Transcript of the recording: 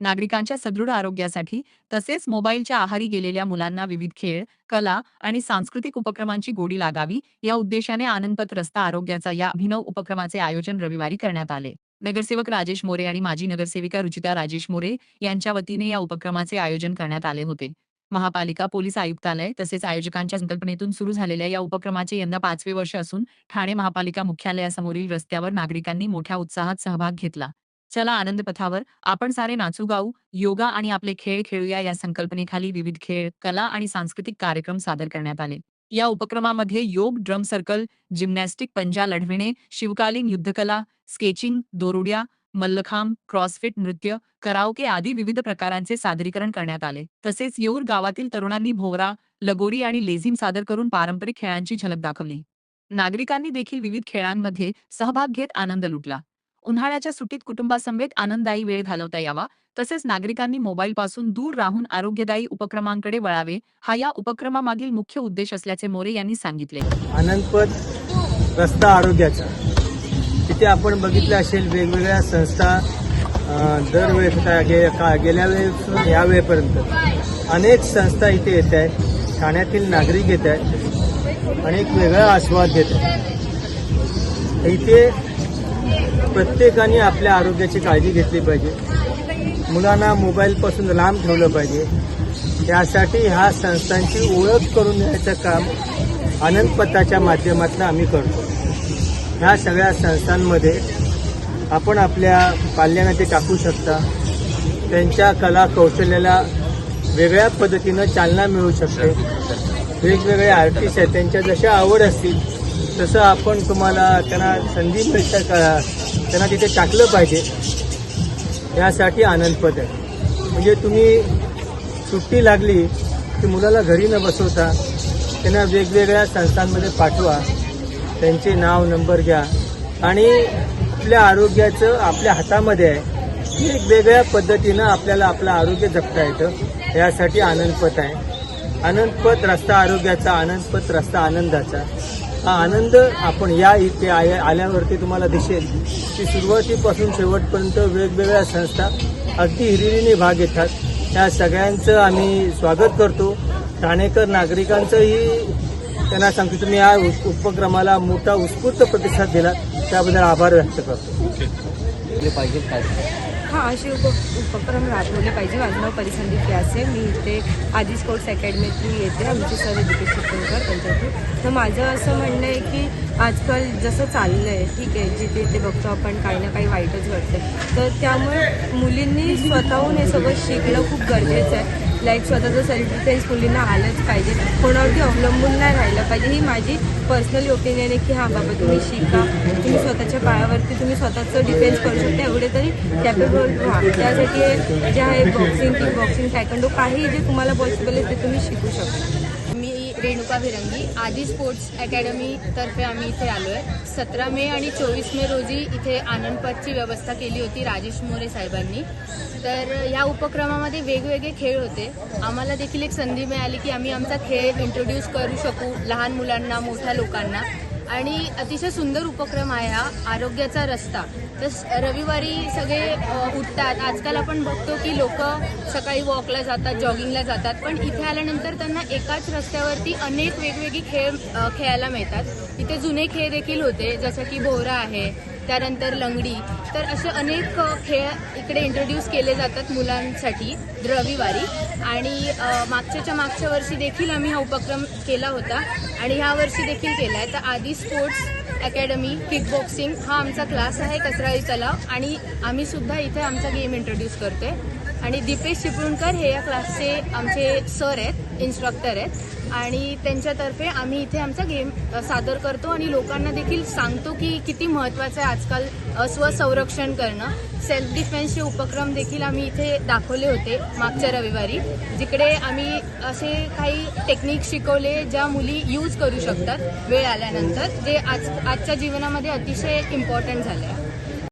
नागरिकांच्या सदृढ आरोग्यासाठी तसेच मोबाईलच्या आहारी गेलेल्या मुलांना विविध खेळ, कला आणि सांस्कृतिक उपक्रमांची गोडी लागावी या उद्देशाने आनंदपथ रस्ता आरोग्याचा या अभिनव उपक्रमाचे आयोजन रविवारी करण्यात आले. नगरसेवक राजेश मोरे आणि माजी नगरसेविका रुचिता राजेश मोरे यांच्या वतीने या उपक्रमाचे आयोजन करण्यात आले होते. महापालिका, पोलीस आयुक्तालय तसेच आयोजकांच्या संकल्पनेतून सुरू झालेल्या या उपक्रमाचे यंदा 5वे वर्ष असून ठाणे महापालिका मुख्यालयासमोरील रस्त्यावर नागरिकांनी मोठ्या उत्साहात सहभाग घेतला. चला आनंदपथावर, आपण सारे नाचू गाऊ, योगा आणि आपले खेळ खेळूया या संकल्पनेखाली विविध खेळ, कला आणि सांस्कृतिक कार्यक्रम सादर करण्यात आले. या उपक्रमामध्ये योग, ड्रम सर्कल, जिम्नॅस्टिक, पंजा लढविणे, शिवकालीन युद्धकला, स्केचिंग, दोरुड्या, मल्लखांब, क्रॉसफिट नृत्य, कराओके आदी विविध प्रकारांचे सादरीकरण करण्यात आले. तसेच येऊर गावातील तरुणांनी भोवरा, लगोरी आणि लेझिम सादर करून पारंपरिक खेळांची झलक दाखवली. नागरिकांनी देखील विविध खेळांमध्ये सहभाग घेत आनंद लुटला. उन्हाळ्याच्या सुट्टीत कुटुंबासमवेत आनंददायी वेळ घालवता यावा, तसेच नागरिकांनी मोबाईलपासून दूर राहून आरोग्यदायी उपक्रमांकडे वळावे, हा या उपक्रमामागील मुख्य उद्देश असल्याचे मोरे यांनी सांगितले. आनंदपथ रस्ता आरोग्याचा तिथे आपण बघितलं असेल वेगवेगळ्या संस्था दरवेळेस गेल्या वेळेस या वेळेपर्यंत अनेक संस्था इथे येत आहेत. ठाण्यातील नागरिक येत आहेत आणि एक वेगळा आस्वाद घेत आहेत. इथे प्रत्येकाने आपल्या आरोग्याची काळजी घेतली पाहिजे. मुलांना मोबाईलपासून लांब ठेवलं पाहिजे. यासाठी ह्या संस्थांची ओळख करून देण्याचं काम आनंदपथाच्या माध्यमातून आम्ही करतो. ह्या सगळ्या संस्थांमध्ये आपण आपल्या पाल्यांना ते टाकू शकता. त्यांच्या कला कौशल्याला वेगळ्या पद्धतीनं चालना मिळू शकते. वेगवेगळे आर्टिस्ट आहेत, त्यांच्या जशा आवड असतील तसं आपण तुम्हाला त्यांना संधी मिळतं का त्यांना तिथे टाकलं पाहिजे. यासाठी आनंदपथ आहे. म्हणजे तुम्ही सुट्टी लागली की मुलाला घरी न बसवता त्यांना वेगवेगळ्या संस्थांमध्ये पाठवा. त्यांचे नाव नंबर घ्या आणि आपल्या आरोग्याचं आपल्या हातामध्ये आहे. वेगवेगळ्या पद्धतीनं आपल्याला आपलं आरोग्य जपता येतं. यासाठी आनंदपथ आहे. आनंदपथ रस्ता आरोग्याचा, आनंदपथ रस्ता आनंदाचा. हा आनंद आपण या इथे आल्यावरती तुम्हाला दिसेल की सुरुवातीपासून शेवटपर्यंत वेगवेगळ्या संस्था अगदी हिरिरीने भाग घेतात. त्या सगळ्यांचं आम्ही स्वागत करतो. ठाणेकर नागरिकांचंही त्यांना सांगतो तुम्ही या उपक्रमाला मोठा उत्स्फूर्त प्रतिसाद दिला त्याबद्दल आभार व्यक्त करतो. पाहिजे काय असे उपक्रम राबवले पाहिजे. माझं नाव परिसंधी प्यासे, मी इथे आदी स्पोर्ट्स अकॅडमीतून येते. आमचे सर दीपेश चिपळूणकर त्यांच्यातून. तर माझं असं म्हणणं आहे की आजकाल जसं चाललं आहे, ठीक आहे, जिथे ते बघतो आपण काही ना काही वाईटच घडतं. तर त्यामुळे मुलींनी स्वतःहून हे सगळं शिकणं खूप गरजेचं आहे. लाईक स्वतःचं सेल्फ डिफेन्स मुलींना आलंच पाहिजे. कोणावरती अवलंबून नाही राहिलं पाहिजे. ही माझी पर्सनली ओपिनियन आहे की हां बाबा तुम्ही शिका, तुम्ही स्वतःच्या पायावरती तुम्ही स्वतःचं डिफेन्स करू शकता, एवढे तरी कॅपेबल व्हा. त्यासाठी जे आहे बॉक्सिंग, किक बॉक्सिंग, टॅकंडो, काही जे तुम्हाला पॉसिबल आहे ते तुम्ही शिकू शकता. मी रेणुका भिरंगी, आदी स्पोर्ट्स अकॅडमीतर्फे आम्ही इथे आलो आहे. 17 मे आणि 24 मे रोजी इथे आनंदपथची व्यवस्था केली होती राजेश मोरे साहेबांनी. तर या उपक्रमामध्ये वेगवेगळे खेळ होते. आम्हाला देखील एक संधी मिळाली की आम्ही आमचा खेळ इंट्रोड्यूस करू शकू लहान मुलांना, मोठ्या लोकांना. आणि अतिशय सुंदर उपक्रम आहे हा आरोग्याचा रस्ता. तर रविवारी सगळे उठतात. आजकाल आपण बघतो की लोक सकाळी वॉकला जातात, जॉगिंगला जातात, पण इथे आल्यानंतर त्यांना एकाच रस्त्यावरती अनेक वेगवेगळे खेळ खेळायला मिळतात. इथे जुने खेळ देखील होते, जसं की भोवरा आहे, त्यानंतर लंगडी. तर असे अनेक खेळ इकडे इंट्रोड्यूस केले जातात मुलांसाठी रविवारी. आणि मागच्या वर्षी देखील आम्ही हा उपक्रम केला होता आणि ह्या वर्षी देखील केला आहे. तर आदी स्पोर्ट्स अकॅडमी किक बॉक्सिंग हा आमचा क्लास आहे कसराळी तलाव, आणि आम्ही सुद्धा इथे आमचा गेम इंट्रोड्यूस करतोय. आणि दीपेश चिपळूणकर हे या क्लासचे आमचे सर आहेत, इन्स्ट्रक्टर आहेत, आणि त्यांच्यातर्फे आम्ही इथे आमचा गेम सादर करतो आणि लोकांना देखील सांगतो की किती महत्त्वाचं आहे आजकाल स्वसंरक्षण करणं. सेल्फ डिफेन्सचे उपक्रम देखील आम्ही इथे दाखवले होते मागच्या रविवारी, जिकडे आम्ही असे काही टेक्निक शिकवले ज्या मुली यूज करू शकतात वेळ आल्यानंतर, जे आजच्या जीवनामध्ये अतिशय इम्पॉर्टंट झालं आहे.